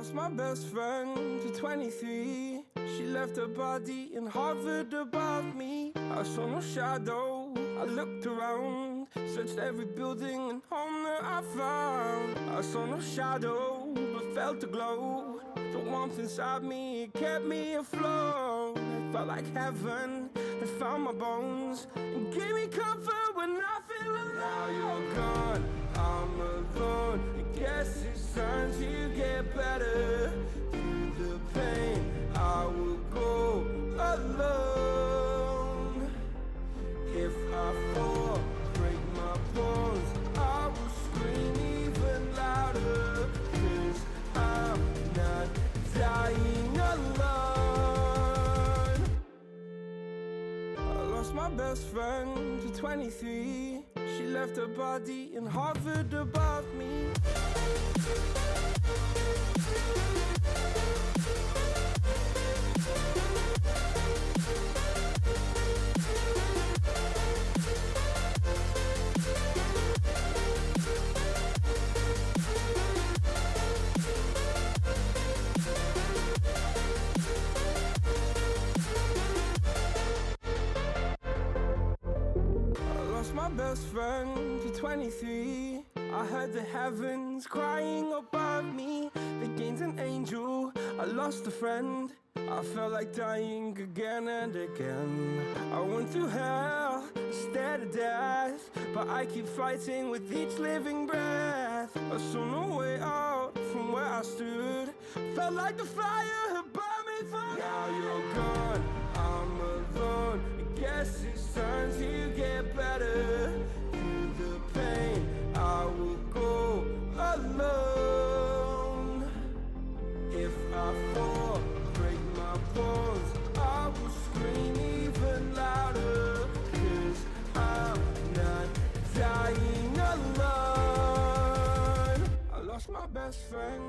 lost my best friend to 23. She left her body and hovered above me. I saw no shadow, I looked around, searched every building and home that I found. I saw no shadow, but felt the glow. The warmth inside me, it kept me afloat. It felt like heaven had found my bones and gave me comfort when I feel alone. Now you're gone, I'm alone. I guess it's time to get better. Through the pain, I will go alone. If I fall, break my bones, I will scream even louder. 'Cause I'm not dying alone. I lost my best friend to 23. She left her body and hovered above me. My best friend to 23. I heard the heavens crying above me. They gained an angel, I lost a friend. I felt like dying again and again. I went through hell, stared at death, but I keep fighting with each living breath. I saw no way out from where I stood. Felt like the fire had burned me through. Now you're gone, I'm alone. I guess it's time to get better. Through the pain, I will go alone. If I fall, break my bones, I will scream even louder. 'Cause I'm not dying alone. I lost my best friend.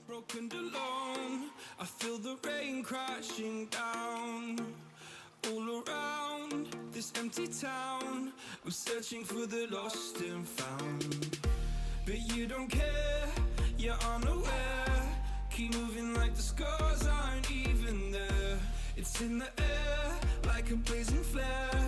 Broken alone, I feel the rain crashing down. All around this empty town, I'm searching for the lost and found. But you don't care, you're unaware. Keep moving like the scars aren't even there. It's in the air like a blazing flare.